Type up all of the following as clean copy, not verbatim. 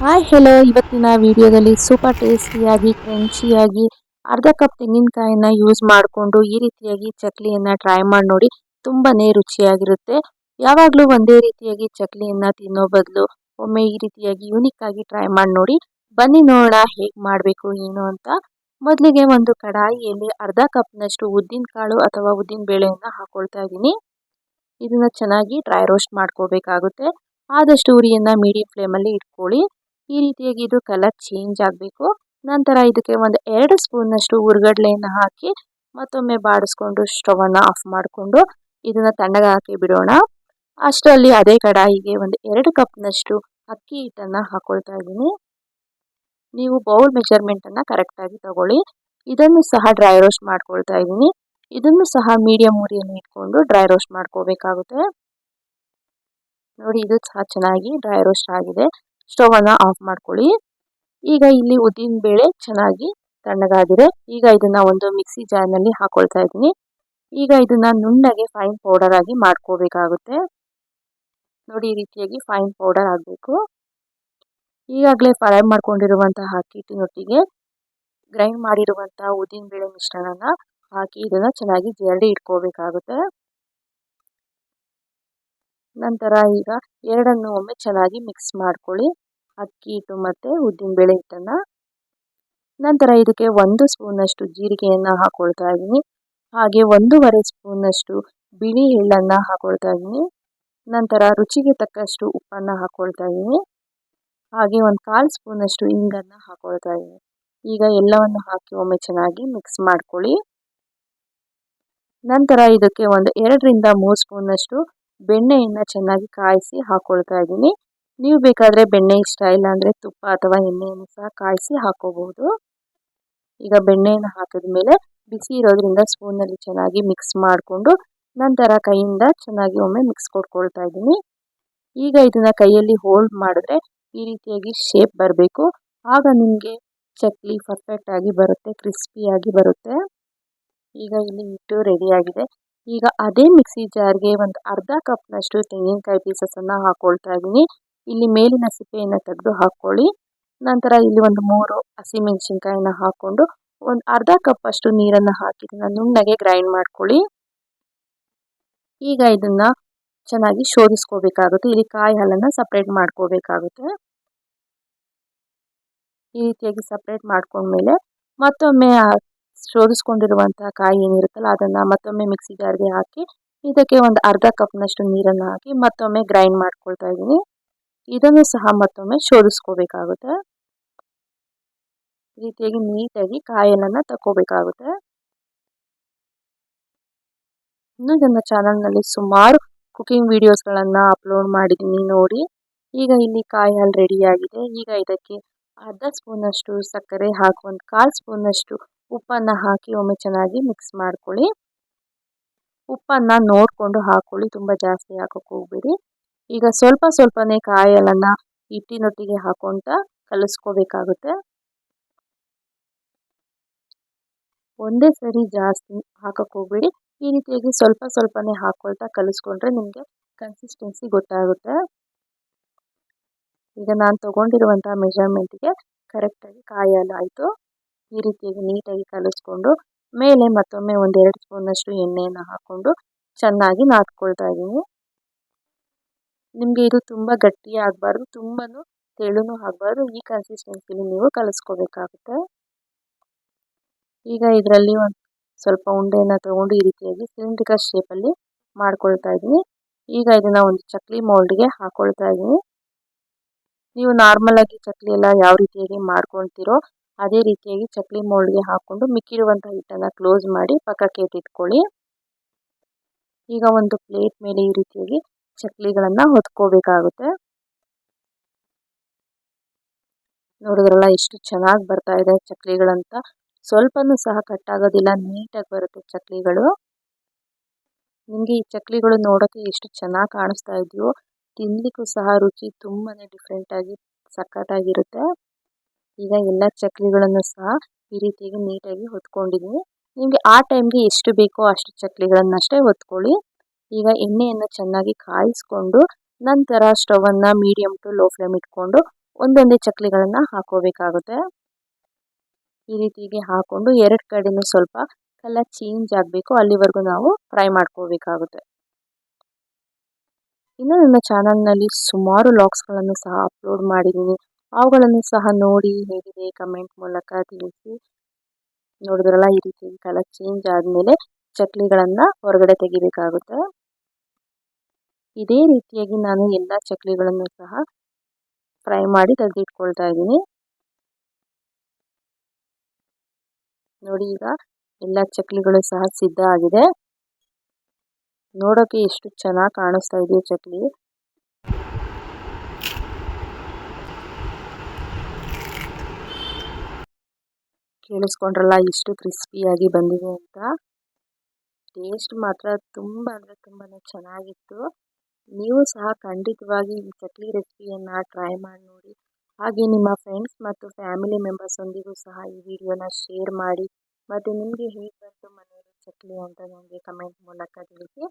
Hi hello, ಇವತ್ತಿನ ವಿಡಿಯೋದಲ್ಲಿ super ಟೇಸ್ಟಿಯಾಗಿ ಕ್ರಂಚಿಯಾಗಿ ಅರ್ಧ ಕಪ್ ತೆಂಗಿನಕಾಯಿನ ಯೂಸ್ ಮಾಡಿಕೊಂಡು ಈ ರೀತಿಯಾಗಿ ಚಕ್ಲಿಯನ್ನು ಟ್ರೈ ಮಾಡಿ ನೋಡಿ. ತುಂಬಾನೇ ರುಚಿಯಾಗಿರುತ್ತೆ. ಯಾವಾಗಲೂ ಒಂದೇ ರೀತಿಯಾಗಿ ಚಕ್ಲಿಯನ್ನು ತಿನ್ನೋ ಬದಲು ಒಮ್ಮೆ ಈ ರೀತಿಯಾಗಿ ಯೂನಿಕ್ ಆಗಿ ಟ್ರೈ ಮಾಡಿ ನೋಡಿ. ಬನ್ನಿ ನೋಡೋಣ ಹೇಗೆ ಮಾಡಬೇಕು ಏನು ಅಂತ. ಮೊದಲಿಗೆ ಒಂದು ಕಡಾಯಿಯಲ್ಲಿ ಅರ್ಧ ಕಪ್ನಷ್ಟು ಉದ್ದಿನ ಕಾಳು ಅಥವಾ ಉದ್ದಿನ ಬೇಳೆಯನ್ನು ಹಾಕೊಳ್ತಾ ಇದ್ದೀನಿ. ಇದನ್ನ ಚೆನ್ನಾಗಿ ಡ್ರೈ ರೋಸ್ಟ್ ಮಾಡ್ಕೋಬೇಕಾಗುತ್ತೆ. ಆದಷ್ಟು ಉರಿಯನ್ನು ಮೀಡಿಯಂ ಫ್ಲೇಮಲ್ಲಿ ಇಟ್ಕೊಳ್ಳಿ. ಈ ರೀತಿಯಾಗಿ ಇದು ಕಲರ್ ಚೇಂಜ್ ಆಗಬೇಕು. ನಂತರ ಇದಕ್ಕೆ ಒಂದು 2 ಸ್ಪೂನ್ನಷ್ಟು ಹುರ್ಗಡ್ಲೆಯನ್ನು ಹಾಕಿ ಮತ್ತೊಮ್ಮೆ ಬಾಡಿಸ್ಕೊಂಡು ಸ್ಟವನ್ನು ಆಫ್ ಮಾಡಿಕೊಂಡು ಇದನ್ನು ತಣ್ಣಗಾಕಿ ಬಿಡೋಣ. ಅಷ್ಟರಲ್ಲಿ ಅದೇ ಕಡಾಯಿಗೆ ಒಂದು 2 ಕಪ್ನಷ್ಟು ಅಕ್ಕಿ ಹಿಟ್ಟನ್ನು ಹಾಕೊಳ್ತಾ ಇದ್ದೀನಿ. ನೀವು ಬೌಲ್ ಮೆಜರ್ಮೆಂಟನ್ನು ಕರೆಕ್ಟಾಗಿ ತಗೊಳ್ಳಿ. ಇದನ್ನು ಸಹ ಡ್ರೈ ರೋಸ್ಟ್ ಮಾಡ್ಕೊಳ್ತಾ ಇದ್ದೀನಿ. ಇದನ್ನು ಸಹ ಮೀಡಿಯಂ ಉರಿಯಲ್ಲಿ ಇಟ್ಕೊಂಡು ಡ್ರೈ ರೋಸ್ಟ್ ಮಾಡ್ಕೋಬೇಕಾಗುತ್ತೆ. ನೋಡಿ, ಇದು ಸಹ ಚೆನ್ನಾಗಿ ಡ್ರೈ ರೋಸ್ಟ್ ಆಗಿದೆ. ಸ್ಟವನ್ನು ಆಫ್ ಮಾಡ್ಕೊಳ್ಳಿ. ಈಗ ಇಲ್ಲಿ ಉದ್ದಿನ ಬೇಳೆ ಚೆನ್ನಾಗಿ ತಣ್ಣಗಾಗಿದೆ. ಈಗ ಇದನ್ನ ಒಂದು ಮಿಕ್ಸಿ ಜಾರ್ನಲ್ಲಿ ಹಾಕೊಳ್ತಾ ಇದ್ದೀನಿ. ಈಗ ಇದನ್ನ ನುಣ್ಣಗೆ ಫೈನ್ ಪೌಡರ್ ಆಗಿ ಮಾಡ್ಕೋಬೇಕಾಗುತ್ತೆ. ನೋಡಿ, ಈ ರೀತಿಯಾಗಿ ಫೈನ್ ಪೌಡರ್ ಆಗಬೇಕು. ಈಗಾಗಲೇ ಫ್ರೈ ಮಾಡ್ಕೊಂಡಿರುವಂತಹ ಹಿಟ್ಟಿನೊಟ್ಟಿಗೆ ಗ್ರೈಂಡ್ ಮಾಡಿರುವಂತಹ ಉದ್ದಿನ ಬೇಳೆ ಮಿಶ್ರಣನ ಹಾಕಿ ಇದನ್ನ ಚೆನ್ನಾಗಿ ಜರಡಿ ಇಟ್ಕೋಬೇಕಾಗುತ್ತೆ. ನಂತರ ಈಗ ಎರಡನ್ನು ಒಮ್ಮೆ ಚೆನ್ನಾಗಿ ಮಿಕ್ಸ್ ಮಾಡ್ಕೊಳ್ಳಿ, ಅಕ್ಕಿ ಹಿಟ್ಟು ಮತ್ತು ಉದ್ದಿನಬೇಳೆ ಹಿಟ್ಟನ್ನು. ನಂತರ ಇದಕ್ಕೆ 1 ಸ್ಪೂನಷ್ಟು ಜೀರಿಗೆಯನ್ನು ಹಾಕೊಳ್ತಾ ಇದ್ದೀನಿ. ಹಾಗೆ 1.5 ಸ್ಪೂನಷ್ಟು ಬಿಳಿ ಎಳ್ಳನ್ನು ಹಾಕೊಳ್ತಾ ಇದ್ದೀನಿ. ನಂತರ ರುಚಿಗೆ ತಕ್ಕಷ್ಟು ಉಪ್ಪನ್ನು ಹಾಕೊಳ್ತಾ ಇದ್ದೀನಿ. ಹಾಗೆ 1/4 ಸ್ಪೂನಷ್ಟು ಇಂಗನ್ನು ಹಾಕೊಳ್ತಾ ಇದ್ದೀನಿ. ಈಗ ಎಲ್ಲವನ್ನು ಹಾಕಿ ಒಮ್ಮೆ ಚೆನ್ನಾಗಿ ಮಿಕ್ಸ್ ಮಾಡ್ಕೊಳ್ಳಿ. ನಂತರ ಇದಕ್ಕೆ ಒಂದು 2ರಿಂದ 3 ಸ್ಪೂನಷ್ಟು ಬೆಣ್ಣೆಯನ್ನು ಚೆನ್ನಾಗಿ ಕಾಯಿಸಿ ಹಾಕೊಳ್ತಾ ಇದ್ದೀನಿ. ನೀವು ಬೇಕಾದರೆ ಬೆಣ್ಣೆ ಇಷ್ಟ ಇಲ್ಲ ಅಂದರೆ ತುಪ್ಪ ಅಥವಾ ಎಣ್ಣೆಯನ್ನು ಸಹ ಕಾಯಿಸಿ ಹಾಕೋಬಹುದು. ಈಗ ಬೆಣ್ಣೆಯನ್ನು ಹಾಕಿದ ಮೇಲೆ ಬಿಸಿ ಇರೋದ್ರಿಂದ ಸ್ಪೂನಲ್ಲಿ ಚೆನ್ನಾಗಿ ಮಿಕ್ಸ್ ಮಾಡಿಕೊಂಡು ನಂತರ ಕೈಯಿಂದ ಚೆನ್ನಾಗಿ ಒಮ್ಮೆ ಮಿಕ್ಸ್ ಕೊಟ್ಕೊಳ್ತಾ ಇದ್ದೀನಿ. ಈಗ ಇದನ್ನು ಕೈಯಲ್ಲಿ ಹೋಲ್ಡ್ ಮಾಡಿದ್ರೆ ಈ ರೀತಿಯಾಗಿ ಶೇಪ್ ಬರಬೇಕು. ಆಗ ನಿಮಗೆ ಚಕ್ಲಿ ಪರ್ಫೆಕ್ಟಾಗಿ ಬರುತ್ತೆ, ಕ್ರಿಸ್ಪಿಯಾಗಿ ಬರುತ್ತೆ. ಈಗ ಇಲ್ಲಿ ಹಿಟ್ಟು ರೆಡಿಯಾಗಿದೆ. ಈಗ ಅದೇ ಮಿಕ್ಸಿ ಜಾರ್ಗೆ ಒಂದು ಅರ್ಧ ಕಪ್ನಷ್ಟು ತೆಂಗಿನಕಾಯಿ ಪೀಸಸನ್ನು ಹಾಕೊಳ್ತಾ ಇದ್ದೀನಿ. ಇಲ್ಲಿ ಮೇಲಿನ ಸಿಪ್ಪೆಯನ್ನು ತೆಗೆದು ಹಾಕ್ಕೊಳ್ಳಿ. ನಂತರ ಇಲ್ಲಿ ಒಂದು 3 ಹಸಿಮೆಣಸಿನ್ಕಾಯಿನ ಹಾಕ್ಕೊಂಡು ಒಂದು ಅರ್ಧ ಕಪ್ ಅಷ್ಟು ನೀರನ್ನು ಹಾಕಿ ಇದನ್ನು ನುಣ್ಣಗೆ ಗ್ರೈಂಡ್ ಮಾಡ್ಕೊಳ್ಳಿ. ಈಗ ಇದನ್ನ ಚೆನ್ನಾಗಿ ಶೋಧಿಸ್ಕೋಬೇಕಾಗುತ್ತೆ. ಇಲ್ಲಿ ಕಾಯಿ ಹಾಲನ್ನು ಸಪ್ರೇಟ್ ಮಾಡ್ಕೋಬೇಕಾಗುತ್ತೆ. ಈ ರೀತಿಯಾಗಿ ಸಪ್ರೇಟ್ ಮಾಡ್ಕೊಂಡ್ಮೇಲೆ ಮತ್ತೊಮ್ಮೆ ಶೋಧಿಸ್ಕೊಂಡಿರುವಂತಹ ಕಾಯಿ ಏನಿರುತ್ತಲ್ಲ ಅದನ್ನು ಮತ್ತೊಮ್ಮೆ ಮಿಕ್ಸಿ ಜಾರ್ಗೆ ಹಾಕಿ ಇದಕ್ಕೆ ಒಂದು ಅರ್ಧ ಕಪ್ನಷ್ಟು ನೀರನ್ನು ಹಾಕಿ ಮತ್ತೊಮ್ಮೆ ಗ್ರೈಂಡ್ ಮಾಡ್ಕೊಳ್ತಾ ಇದ್ದೀನಿ. ಇದನ್ನು ಸಹ ಮತ್ತೊಮ್ಮೆ ಶೋಧಿಸ್ಕೋಬೇಕಾಗುತ್ತೆ. ಈ ರೀತಿಯಾಗಿ ನೀಟಾಗಿ ಕಾಯಿ ಹಾಲನ್ನು ತಗೋಬೇಕಾಗುತ್ತೆ. ಇನ್ನು ನನ್ನ ಚಾನಲ್ನಲ್ಲಿ ಸುಮಾರು ಕುಕಿಂಗ್ ವಿಡಿಯೋಸ್ಗಳನ್ನು ಅಪ್ಲೋಡ್ ಮಾಡಿದ್ದೀನಿ ನೋಡಿ. ಈಗ ಇಲ್ಲಿ ಕಾಯಿ ಹಾಲು ರೆಡಿಯಾಗಿದೆ. ಈಗ ಇದಕ್ಕೆ ಅರ್ಧ ಸ್ಪೂನಷ್ಟು ಸಕ್ಕರೆ ಹಾಕಿ 1/4 ಸ್ಪೂನಷ್ಟು ಉಪ್ಪನ್ನು ಹಾಕಿ ಒಮ್ಮೆ ಚೆನ್ನಾಗಿ ಮಿಕ್ಸ್ ಮಾಡ್ಕೊಳ್ಳಿ. ಉಪ್ಪನ್ನು ನೋಡಿಕೊಂಡು ಹಾಕ್ಕೊಳ್ಳಿ, ತುಂಬ ಜಾಸ್ತಿ ಹಾಕೋಕ್ಕೆ ಹೋಗಬೇಡಿ. ಈಗ ಸ್ವಲ್ಪ ಸ್ವಲ್ಪನೇ ಕಾಯಿ ಹಾಲನ್ನು ಹಿಟ್ಟಿನೊಟ್ಟಿಗೆ ಹಾಕೊಳ್ತಾ ಕಲಿಸ್ಕೋಬೇಕಾಗುತ್ತೆ. ಒಂದೇ ಸರಿ ಜಾಸ್ತಿ ಹಾಕೋಕ್ಕೆ ಹೋಗಬೇಡಿ. ಈ ರೀತಿಯಾಗಿ ಸ್ವಲ್ಪ ಸ್ವಲ್ಪನೇ ಹಾಕ್ಕೊಳ್ತಾ ಕಲಿಸ್ಕೊಂಡ್ರೆ ನಿಮಗೆ ಕನ್ಸಿಸ್ಟೆನ್ಸಿ ಗೊತ್ತಾಗುತ್ತೆ. ಈಗ ನಾನು ತೊಗೊಂಡಿರುವಂಥ ಮೆಜರ್ಮೆಂಟಿಗೆ ಕರೆಕ್ಟಾಗಿ ಕಾಯಿ ಹಾಲು ಆಯಿತು. ಈ ರೀತಿಯಾಗಿ ನೀಟಾಗಿ ಕಲಿಸ್ಕೊಂಡು ಮೇಲೆ ಮತ್ತೊಮ್ಮೆ 1-2 ಸ್ಪೂನಷ್ಟು ಎಣ್ಣೆಯನ್ನು ಹಾಕ್ಕೊಂಡು ಚೆನ್ನಾಗಿ ನಾದ್ಕೊಳ್ತಾ ಇದ್ದೀನಿ. ನಿಮಗೆ ಇದು ತುಂಬ ಗಟ್ಟಿ ಆಗಬಾರ್ದು, ತುಂಬಾ ತೆಳುನೂ ಆಗಬಾರ್ದು. ಈ ಕನ್ಸಿಸ್ಟೆನ್ಸಿಲಿ ನೀವು ಕಲಿಸ್ಕೋಬೇಕಾಗುತ್ತೆ. ಈಗ ಇದರಲ್ಲಿ ಒಂದು ಸ್ವಲ್ಪ ಉಂಡೆಯನ್ನು ತೊಗೊಂಡು ಈ ರೀತಿಯಾಗಿ ಸಿಲಿಂಡ್ರಿಕಲ್ ಶೇಪಲ್ಲಿ ಮಾಡ್ಕೊಳ್ತಾ ಇದ್ದೀನಿ. ಈಗ ಇದನ್ನು ಒಂದು ಚಕ್ಲಿ ಮೋಲ್ಡ್ಗೆ ಹಾಕೊಳ್ತಾ ಇದ್ದೀನಿ. ನೀವು ನಾರ್ಮಲ್ ಆಗಿ ಚಕ್ಲಿ ಎಲ್ಲ ಯಾವ ರೀತಿಯಾಗಿ ಮಾಡ್ಕೊಳ್ತೀರೋ ಅದೇ ರೀತಿಯಾಗಿ ಚಕ್ಲಿ ಮೋಲ್ಡ್ಗೆ ಹಾಕ್ಕೊಂಡು ಮಿಕ್ಕಿರುವಂಥ ಹಿಟ್ಟನ್ನು ಕ್ಲೋಸ್ ಮಾಡಿ ಪಕ್ಕಕ್ಕೆ ಎತ್ತಿಟ್ಕೊಳ್ಳಿ. ಈಗ ಒಂದು ಪ್ಲೇಟ್ ಮೇಲೆ ಈ ರೀತಿಯಾಗಿ ಚಕ್ಲಿಗಳನ್ನು ಹೊತ್ಕೋಬೇಕಾಗುತ್ತೆ. ನೋಡಿದ್ರಲ್ಲ ಎಷ್ಟು ಚೆನ್ನಾಗಿ ಬರ್ತಾ ಇದೆ ಚಕ್ಲಿಗಳಂತ. ಸ್ವಲ್ಪನೂ ಸಹ ಕಟ್ಟಾಗೋದಿಲ್ಲ, ನೀಟಾಗಿ ಬರುತ್ತೆ ಚಕ್ಲಿಗಳು. ನಿಮಗೆ ಈ ಚಕ್ಲಿಗಳು ನೋಡೋಕ್ಕೆ ಎಷ್ಟು ಚೆನ್ನಾಗಿ ಕಾಣಿಸ್ತಾ ಇದೆಯೋ, ತಿನ್ನಲಿಕ್ಕೂ ಸಹ ರುಚಿ ತುಂಬಾ ಡಿಫ್ರೆಂಟಾಗಿ ಸಖತ್ತಾಗಿರುತ್ತೆ. ಈಗ ಎಲ್ಲ ಚಕ್ಲಿಗಳನ್ನು ಸಹ ಈ ರೀತಿಯಾಗಿ ನೀಟಾಗಿ ಹೊತ್ಕೊಂಡಿದ್ದೀನಿ. ನಿಮಗೆ ಆ ಟೈಮ್ಗೆ ಎಷ್ಟು ಬೇಕೋ ಅಷ್ಟು ಚಕ್ಲಿಗಳನ್ನಷ್ಟೇ ಹೊತ್ಕೊಳ್ಳಿ. ಈಗ ಎಣ್ಣೆಯನ್ನು ಚೆನ್ನಾಗಿ ಕಾಯಿಸ್ಕೊಂಡು ನಂತರ ಸ್ಟವನ್ನು ಮೀಡಿಯಮ್ ಟು ಲೋ ಫ್ಲೇಮ್ ಇಟ್ಕೊಂಡು ಒಂದೊಂದೇ ಚಕ್ಲಿಗಳನ್ನು ಹಾಕೋಬೇಕಾಗುತ್ತೆ. ಈ ರೀತಿಗೆ ಹಾಕೊಂಡು ಎರಡು ಕಡೆನೂ ಸ್ವಲ್ಪ ಕಲರ್ ಚೇಂಜ್ ಆಗಬೇಕು, ಅಲ್ಲಿವರೆಗೂ ನಾವು ಫ್ರೈ ಮಾಡ್ಕೋಬೇಕಾಗುತ್ತೆ. ಇನ್ನು ನನ್ನ ಚಾನಲ್ನಲ್ಲಿ ಸುಮಾರು ಲಾಗ್ಸ್ಗಳನ್ನು ಸಹ ಅಪ್ಲೋಡ್ ಮಾಡಿದ್ದೀನಿ. ಅವುಗಳನ್ನು ಸಹ ನೋಡಿ ಹೇಗಿದೆ ಕಮೆಂಟ್ ಮೂಲಕ ತಿಳಿಸಿ. ನೋಡಿದ್ರಲ್ಲ, ಈ ರೀತಿ ಕಲರ್ ಚೇಂಜ್ ಆದಮೇಲೆ ಚಕ್ಲಿಗಳನ್ನು ಹೊರಗಡೆ ತೆಗಿಬೇಕಾಗುತ್ತೆ. ಇದೇ ರೀತಿಯಾಗಿ ನಾನು ಎಲ್ಲ ಚಕ್ಲಿಗಳನ್ನು ಸಹ ಫ್ರೈ ಮಾಡಿ ತೆಗೆದಿಟ್ಕೊಳ್ತಾ ಇದ್ದೀನಿ. ನೋಡಿ, ಈಗ ಎಲ್ಲ ಚಕ್ಲಿಗಳು ಸಹ ಸಿದ್ಧ ಆಗಿದೆ. ನೋಡೋಕೆ ಎಷ್ಟು ಚೆನ್ನಾಗಿ ಕಾಣಿಸ್ತಾ ಇದೆ ಚಕ್ಲಿ. ಕೇಳಿಸ್ಕೊಂಡ್ರಲ್ಲ ಎಷ್ಟು ಕ್ರಿಸ್ಪಿಯಾಗಿ ಬಂದಿದೆ ಅಂತ. ಟೇಸ್ಟ್ ಮಾತ್ರ ತುಂಬ ಅಂದರೆ ತುಂಬಾ ಚೆನ್ನಾಗಿತ್ತು. ನೀವು ಸಹ ಖಂಡಿತವಾಗಿ ಈ ಚಕ್ಲಿ ರೆಸಿಪಿಯನ್ನು ಟ್ರೈ ಮಾಡಿ ನೋಡಿ. ಹಾಗೆ ನಿಮ್ಮ ಫ್ರೆಂಡ್ಸ್ ಮತ್ತು ಫ್ಯಾಮಿಲಿ ಮೆಂಬರ್ಸ್ ಒಂದಿಗೂ ಸಹ ಈ ವಿಡಿಯೋನ ಶೇರ್ ಮಾಡಿ. ಮತ್ತು ನಿಮಗೆ ಹೇಗೆ ಬಂತು ಮನೆಯಲ್ಲಿ ಚಕ್ಲಿ ಅಂತ ನನಗೆ ಕಮೆಂಟ್ ಮೂಲಕ ತಿಳಿಸಿ.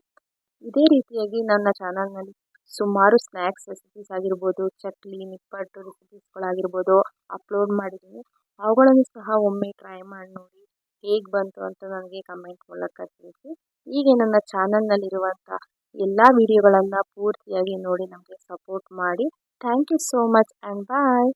ಇದೇ ರೀತಿಯಾಗಿ ನನ್ನ ಚಾನಲ್ನಲ್ಲಿ ಸುಮಾರು ಸ್ನ್ಯಾಕ್ಸ್ ರೆಸಿಪೀಸ್ ಆಗಿರ್ಬೋದು, ಚಕ್ಲಿ ನಿಪ್ಪಟ್ಟು ರೆಸಿಪೀಸ್ಗಳಾಗಿರ್ಬೋದು ಅಪ್ಲೋಡ್ ಮಾಡಿದ್ದೀನಿ. ಅವುಗಳನ್ನು ಸಹ ಒಮ್ಮೆ ಟ್ರೈ ಮಾಡಿ ನೋಡಿ. ಹೇಗೆ ಬಂತು ಅಂತ ನನಗೆ ಕಮೆಂಟ್ ಮೂಲಕ ತಿಳಿಸಿ. ಹೀಗೆ ನನ್ನ ಚಾನಲ್ನಲ್ಲಿರುವಂಥ ಎಲ್ಲ ವಿಡಿಯೋಗಳನ್ನು ಪೂರ್ತಿಯಾಗಿ ನೋಡಿ ನಮಗೆ ಸಪೋರ್ಟ್ ಮಾಡಿ. Thank you so much and bye.